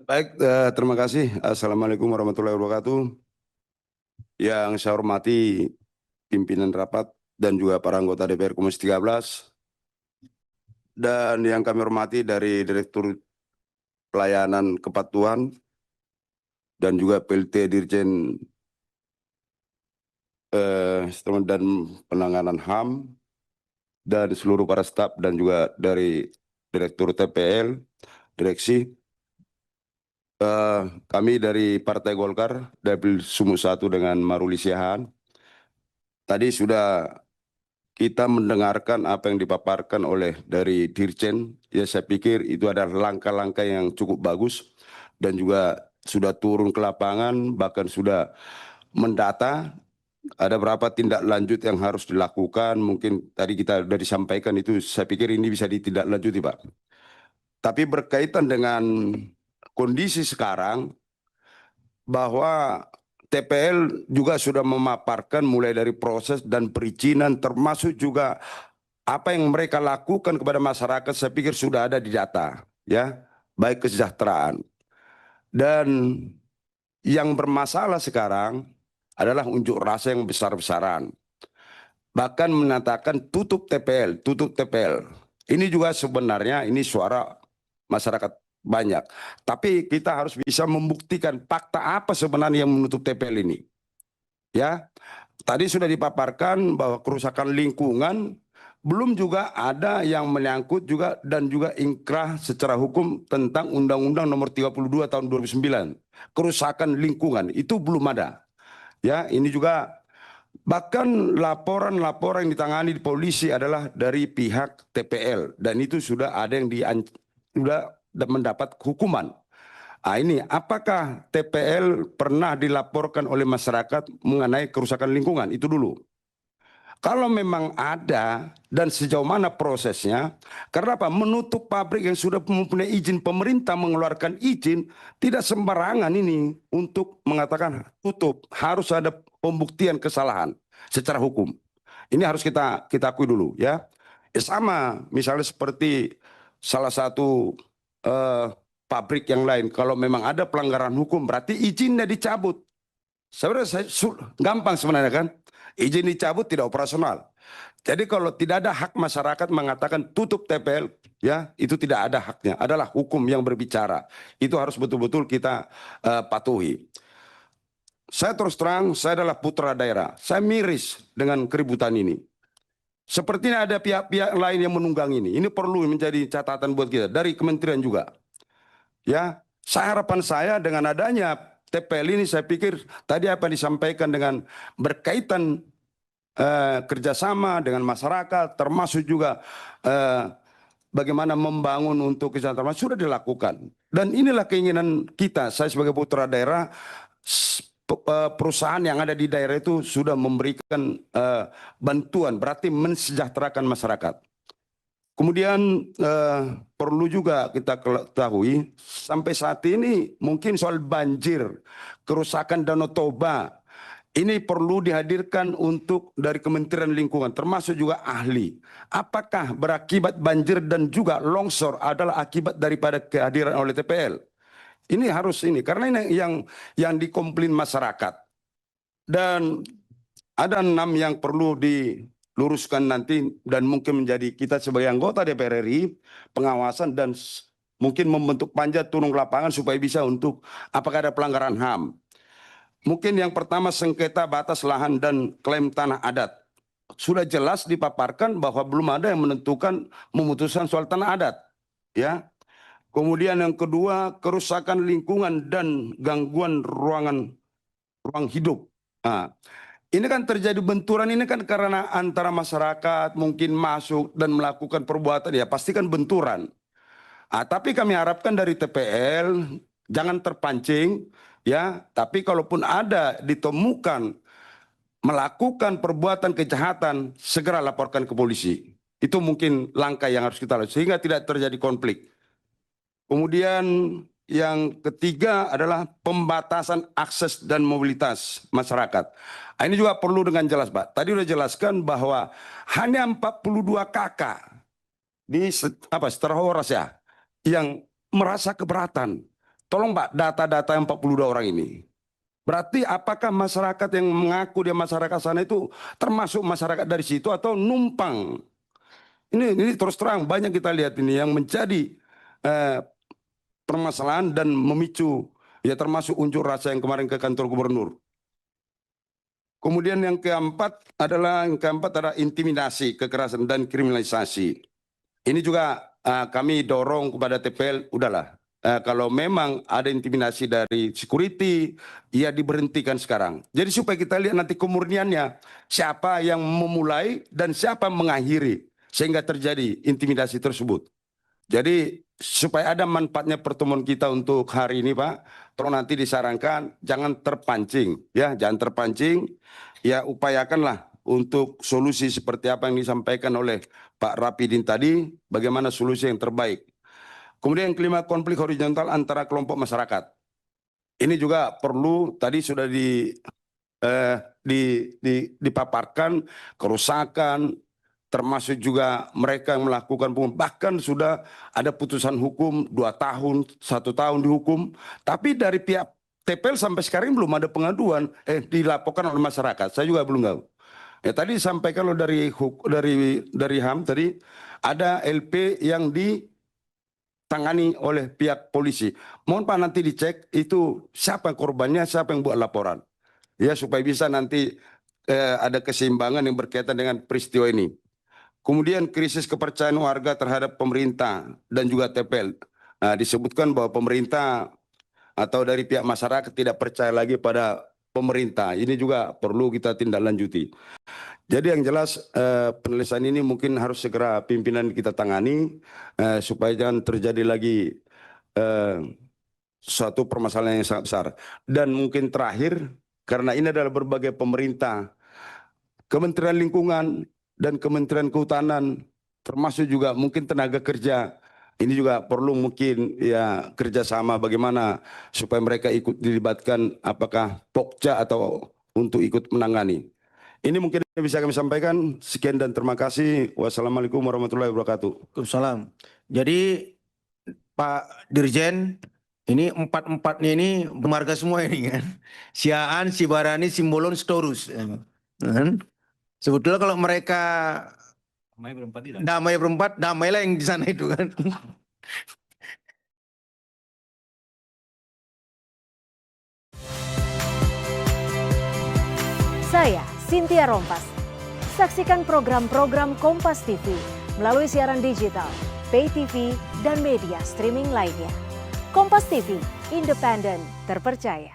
Baik, terima kasih. Assalamualaikum warahmatullahi wabarakatuh. Yang saya hormati pimpinan rapat dan juga para anggota DPR Komisi 13. Dan yang kami hormati dari Direktur Pelayanan Kepatuhan dan juga PLT Dirjen dan Penanganan HAM dan seluruh para staf dan juga dari Direktur TPL, Direksi. Kami dari Partai Golkar, Dapil Sumut 1 dengan Maruli Siahaan. Tadi sudah kita mendengarkan apa yang dipaparkan oleh dari Dirjen. Ya, saya pikir itu adalah langkah-langkah yang cukup bagus dan juga sudah turun ke lapangan, bahkan sudah mendata ada berapa tindak lanjut yang harus dilakukan. Mungkin tadi kita sudah disampaikan itu, saya pikir ini bisa ditindaklanjuti, Pak. Tapi berkaitan dengan kondisi sekarang, bahwa TPL juga sudah memaparkan mulai dari proses dan perizinan, termasuk juga apa yang mereka lakukan kepada masyarakat, saya pikir sudah ada di data, ya, baik kesejahteraan. Dan yang bermasalah sekarang adalah unjuk rasa yang besar-besaran. Bahkan menyatakan tutup TPL, tutup TPL. Ini juga sebenarnya ini suara masyarakat banyak. Tapi kita harus bisa membuktikan fakta apa sebenarnya yang menutup TPL ini. Ya, tadi sudah dipaparkan bahwa kerusakan lingkungan, belum juga ada yang menyangkut juga dan juga inkrah secara hukum tentang Undang-Undang Nomor 32 Tahun 2009. Kerusakan lingkungan itu belum ada. Ya, ini juga bahkan laporan-laporan yang ditangani di polisi adalah dari pihak TPL dan itu sudah ada yang sudah mendapat hukuman. Ini apakah TPL pernah dilaporkan oleh masyarakat mengenai kerusakan lingkungan? Itu dulu. Kalau memang ada dan sejauh mana prosesnya, karena apa? Menutup pabrik yang sudah mempunyai izin, pemerintah mengeluarkan izin, tidak sembarangan ini untuk mengatakan tutup. Harus ada pembuktian kesalahan secara hukum. Ini harus kita akui dulu, ya. Sama misalnya seperti salah satu pabrik yang lain, kalau memang ada pelanggaran hukum berarti izinnya dicabut. Sebenarnya gampang sebenarnya kan, izin dicabut tidak operasional. Jadi kalau tidak ada hak masyarakat mengatakan tutup TPL, ya itu tidak ada haknya, adalah hukum yang berbicara. Itu harus betul-betul kita patuhi. Saya terus terang, saya adalah putra daerah. Saya miris dengan keributan ini. Sepertinya ada pihak-pihak lain yang menunggang ini. Ini perlu menjadi catatan buat kita dari kementerian juga. Ya, harapan saya dengan adanya TPL ini, saya pikir tadi apa yang disampaikan dengan berkaitan kerjasama dengan masyarakat, termasuk juga bagaimana membangun untuk kesejahteraan sudah dilakukan. Dan inilah keinginan kita, saya sebagai putra daerah, perusahaan yang ada di daerah itu sudah memberikan bantuan, berarti mensejahterakan masyarakat. Kemudian perlu juga kita ketahui sampai saat ini mungkin soal banjir, kerusakan Danau Toba, ini perlu dihadirkan untuk dari Kementerian Lingkungan termasuk juga ahli. Apakah berakibat banjir dan juga longsor adalah akibat daripada kehadiran oleh TPL? Ini harus ini karena ini yang dikomplain masyarakat. Dan ada 6 yang perlu diluruskan nanti dan mungkin menjadi kita sebagai anggota DPR RI pengawasan dan mungkin membentuk panja turun ke lapangan supaya bisa untuk apakah ada pelanggaran HAM. Mungkin yang pertama sengketa batas lahan dan klaim tanah adat. Sudah jelas dipaparkan bahwa belum ada yang menentukan memutuskan soal tanah adat, ya. Kemudian yang kedua, kerusakan lingkungan dan gangguan ruang hidup. Nah, ini kan terjadi benturan ini kan karena antara masyarakat mungkin masuk dan melakukan perbuatan, ya pasti kan benturan. Tapi kami harapkan dari TPL jangan terpancing, ya. Tapi kalaupun ada ditemukan melakukan perbuatan kejahatan, segera laporkan ke polisi. Itu mungkin langkah yang harus kita lakukan sehingga tidak terjadi konflik. Kemudian yang ketiga adalah pembatasan akses dan mobilitas masyarakat. Ini juga perlu dengan jelas, Pak. Tadi sudah jelaskan bahwa hanya 42 kakak di Setelah Horas, ya. yang merasa keberatan. Tolong Pak, data-data yang 42 orang ini. Berarti apakah masyarakat yang mengaku dia masyarakat sana itu termasuk masyarakat dari situ atau numpang? Ini terus terang banyak kita lihat ini yang menjadi eh, permasalahan dan memicu ya termasuk unjuk rasa yang kemarin ke kantor gubernur. Kemudian yang keempat adalah intimidasi, kekerasan dan kriminalisasi. Ini juga kami dorong kepada TPL, udahlah. Kalau memang ada intimidasi dari security, ya diberhentikan sekarang. Jadi supaya kita lihat nanti kemurniannya, siapa yang memulai dan siapa yang mengakhiri, sehingga terjadi intimidasi tersebut. Jadi supaya ada manfaatnya pertemuan kita untuk hari ini Pak, tolong nanti disarankan jangan terpancing, ya jangan terpancing, ya upayakanlah untuk solusi seperti apa yang disampaikan oleh Pak Rapidin tadi, bagaimana solusi yang terbaik. Kemudian yang kelima, konflik horizontal antara kelompok masyarakat. Ini juga perlu, tadi sudah dipaparkan kerusakan, termasuk juga mereka yang melakukan bahkan sudah ada putusan hukum 2 tahun, 1 tahun dihukum. Tapi dari pihak TPL sampai sekarang belum ada pengaduan, dilaporkan oleh masyarakat. Saya juga belum tahu. Ya tadi disampaikan dari HAM tadi ada LP yang ditangani oleh pihak polisi. Mohon Pak nanti dicek itu siapa korbannya, siapa yang buat laporan. Ya supaya bisa nanti ada keseimbangan yang berkaitan dengan peristiwa ini. Kemudian krisis kepercayaan warga terhadap pemerintah dan juga TPL. Nah, disebutkan bahwa pemerintah atau dari pihak masyarakat tidak percaya lagi pada pemerintah. Ini juga perlu kita tindak lanjuti. Jadi yang jelas penyelesaian ini mungkin harus segera pimpinan kita tangani supaya jangan terjadi lagi suatu permasalahan yang sangat besar. Dan mungkin terakhir, karena ini adalah berbagai pemerintah, Kementerian Lingkungan dan Kementerian Kehutanan, termasuk juga mungkin tenaga kerja, ini juga perlu mungkin ya kerjasama bagaimana supaya mereka ikut dilibatkan apakah Pokja atau untuk ikut menangani. Ini mungkin yang bisa kami sampaikan. Sekian dan terima kasih. Wassalamualaikum warahmatullahi wabarakatuh. Waalaikumsalam. Jadi Pak Dirjen, ini empat-empatnya ini bermarga semua ini kan. Siaan, Sibarani, Simbolon, Storus. Kan? Sebetulnya kalau mereka damai berempat, damailah yang di sana itu kan. Saya Cynthia Rompas. Saksikan program-program Kompas TV melalui siaran digital, pay TV, dan media streaming lainnya. Kompas TV, independen, terpercaya.